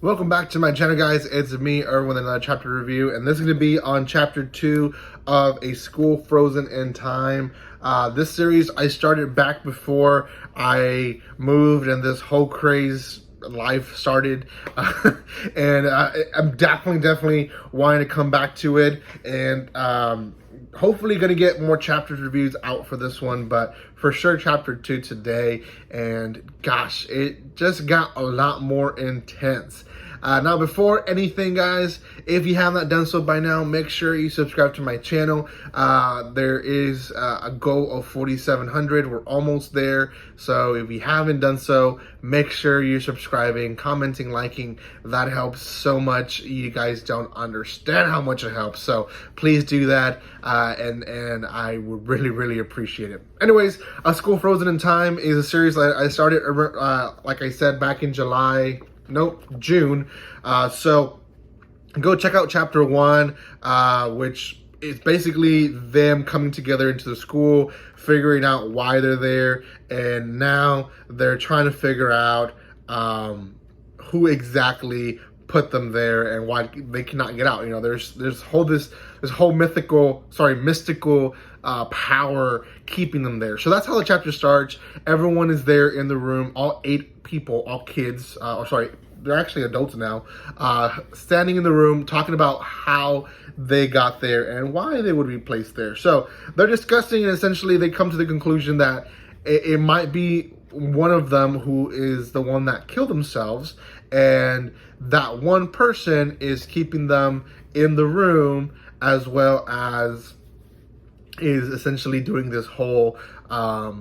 Welcome back to my channel, guys. It's me, Erwin, with another chapter review, and this is going to be on chapter 2 of A School Frozen in Time. This series I started back before I moved and this whole craze life started, and I'm definitely wanting to come back to it, and hopefully going to get more chapters reviews out for this one, but for sure chapter 2 today. And gosh, it just got a lot more intense. Now, before anything, guys, if you have not done so by now, make sure you subscribe to my channel. There is a goal of 4,700. We're almost there. So if you haven't done so, make sure you're subscribing, commenting, liking. That helps so much. You guys don't understand how much it helps. So please do that. And I would really appreciate it. Anyways, A School Frozen in Time is a series that I started, like I said, back in June. So go check out chapter 1, which is basically them coming together into the school, figuring out why they're there, and now they're trying to figure out who exactly put them there and why they cannot get out. You know, there's this whole mystical power keeping them there. So that's how the chapter starts. Everyone is there in the room, all 8 people, all kids, they're actually adults now, standing in the room talking about how they got there and why they would be placed there. So they're discussing, and essentially they come to the conclusion that it might be one of them who is the one that killed themselves, and that one person is keeping them in the room, as well as is essentially doing this whole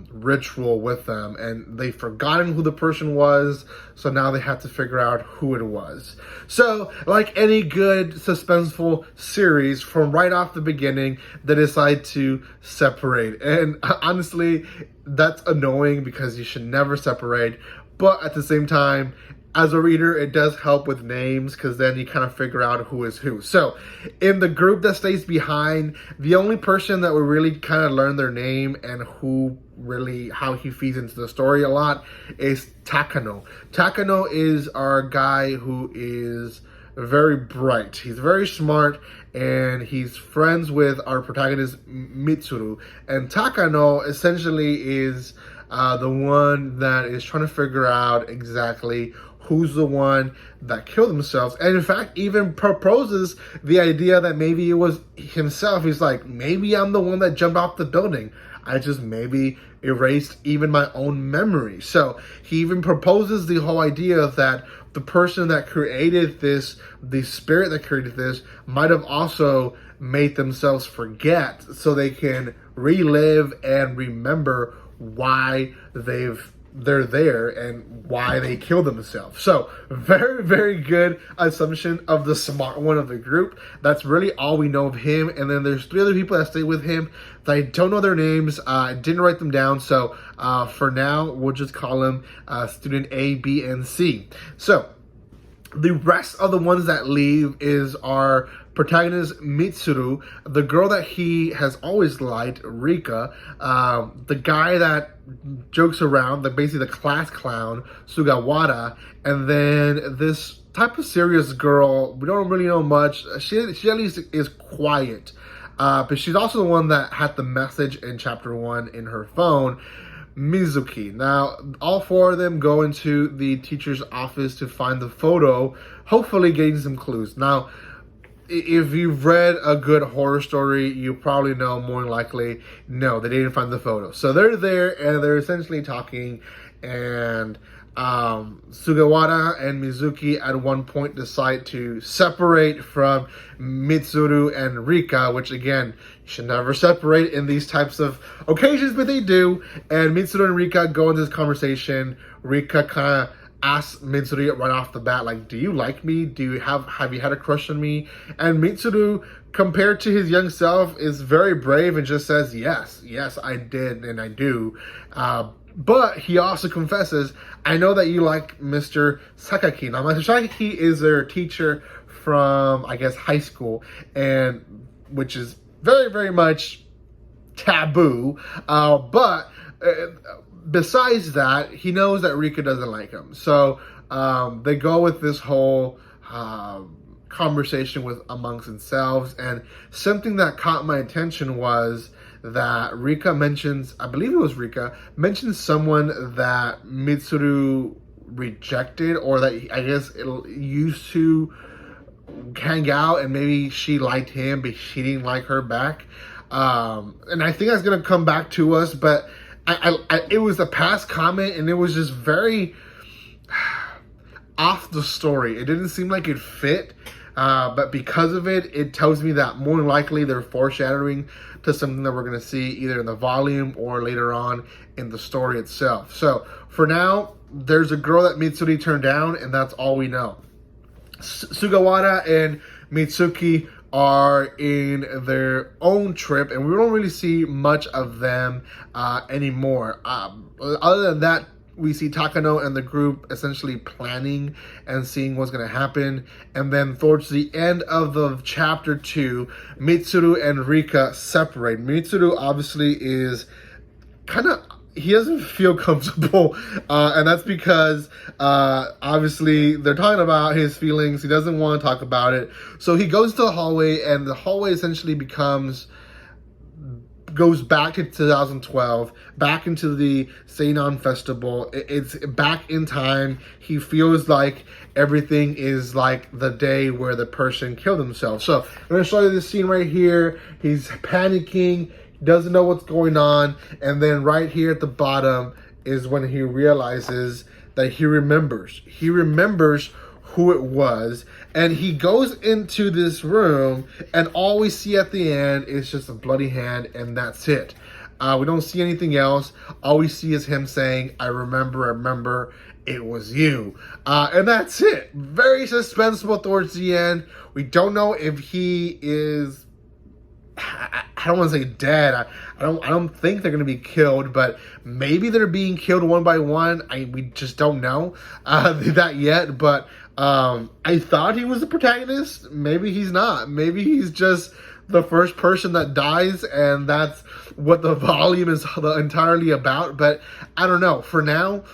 ritual with them, and they've forgotten who the person was, so now they have to figure out who it was. So, like any good suspenseful series, from right off the beginning, they decide to separate. And honestly, that's annoying because you should never separate, but at the same time, as a reader, it does help with names, because then you kind of figure out who is who. So, in the group that stays behind, the only person that we really kind of learn their name and how he feeds into the story a lot is Takano. Takano is our guy who is very bright. He's very smart, and he's friends with our protagonist Mitsuru. And Takano essentially is the one that is trying to figure out exactly who's the one that killed themselves, and in fact even proposes the idea that maybe it was himself. He's like, maybe I'm the one that jumped off the building. I just maybe erased even my own memory. So he even proposes the whole idea that the person that created this, the spirit that created this, might have also made themselves forget, so they can relive and remember why they're there and why they killed themselves. So very good assumption of the smart one of the group. That's really all we know of him. And then there's 3 other people that stay with him that I don't know their names. I didn't write them down, so for now we'll just call them student A, B, and C. So the rest of the ones that leave is our protagonist Mitsuru, the girl that he has always liked, Rika, the guy that jokes around, basically the class clown, Sugawara, and then this type of serious girl, we don't really know much. She at least is quiet, but she's also the one that had the message in chapter 1 in her phone, Mizuki. Now, all 4 of them go into the teacher's office to find the photo, hopefully getting some clues. Now, if you've read a good horror story, you probably know more than likely, no, they didn't find the photo. So they're there, and they're essentially talking, and Sugawara and Mizuki at one point decide to separate from Mitsuru and Rika, which again, you should never separate in these types of occasions, but they do. And Mitsuru and Rika go into this conversation. Rika kind of asks Mitsuru right off the bat, like, do you like me? Have you had a crush on me? And Mitsuru, compared to his young self, is very brave and just says, yes, I did, and I do. But he also confesses, I know that you like Mr. Sakaki. Now, Mr. Sakaki is their teacher from, I guess, high school, and which is very much taboo. But besides that, he knows that Rika doesn't like him. So they go with this whole conversation with amongst themselves, and something that caught my attention was that Rika mentions, I believe it was Rika, mentions someone that Mitsuru rejected, or that I guess it used to hang out, and maybe she liked him but she didn't like her back. And I think that's gonna come back to us, but it was a past comment, and it was just very off the story. It didn't seem like it fit, but because of it, it tells me that more likely they're foreshadowing to something that we're going to see either in the volume or later on in the story itself. So for now, there's a girl that Mitsuri turned down, and that's all we know. Sugawara and Mitsuki are in their own trip, and we don't really see much of them anymore. Other than that, we see Takano and the group essentially planning and seeing what's going to happen. And then towards the end of the chapter 2, Mitsuru and Rika separate. Mitsuru obviously is kind of, he doesn't feel comfortable, and that's because obviously they're talking about his feelings. He doesn't want to talk about it, so he goes to the hallway, and the hallway essentially goes back to 2012, back into the Seinan Festival. It's back in time. He feels like everything is like the day where the person killed himself. So I'm going to show you this scene right here. He's panicking, doesn't know what's going on, and then right here at the bottom is when he realizes that he remembers. He remembers who it was, and he goes into this room, and all we see at the end is just a bloody hand, and that's it. We don't see anything else. All we see is him saying, I remember, it was you. And that's it. Very suspenseful towards the end. We don't know if he is, I don't want to say dead. I don't think they're going to be killed, but maybe they're being killed one by one. We just don't know that yet, but I thought he was the protagonist. Maybe he's not. Maybe he's just the first person that dies, and that's what the volume is entirely about. But I don't know. For now,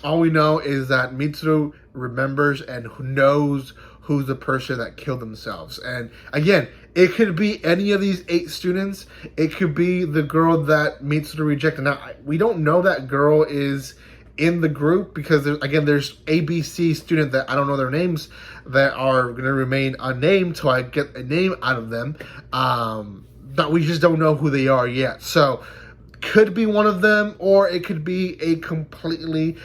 all we know is that Mitsuru remembers and knows who's the person that killed themselves. And again, it could be any of these 8 students. It could be the girl that Mitsuru rejected. Now, we don't know that girl is in the group because there's ABC students that I don't know their names that are going to remain unnamed till I get a name out of them. But we just don't know who they are yet. So could be one of them, or it could be a completely,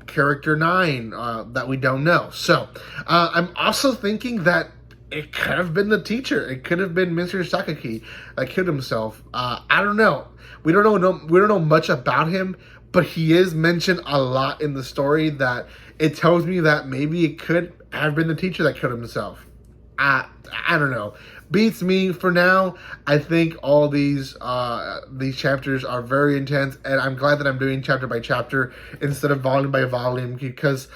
character 9 that we don't know. So I'm also thinking that it could have been the teacher. It could have been Mr. Sakaki that killed himself. I don't know. We don't know much about him, but he is mentioned a lot in the story that it tells me that maybe it could have been the teacher that killed himself. I don't know. Beats me for now. I think all these chapters are very intense, and I'm glad that I'm doing chapter by chapter instead of volume by volume, because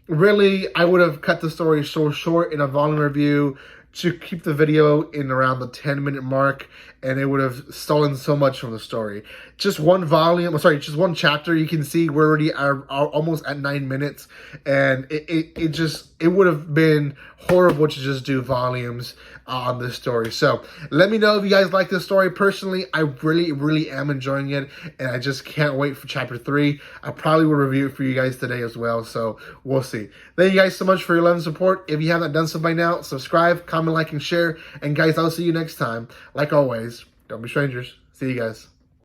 really I would have cut the story so short in a volume review to keep the video in around the 10-minute mark, and it would have stolen so much from the story. Just one one chapter, you can see we're already are almost at 9 minutes, and it would have been horrible to just do volumes on this story. So let me know if you guys like this story. Personally, I really am enjoying it, and I just can't wait for chapter 3. I probably will review it for you guys today as well, so we'll see. Thank you guys so much for your love and support. If you haven't done so by now, subscribe, comment, like, and share. And guys, I'll see you next time. Like always, don't be strangers. See you guys.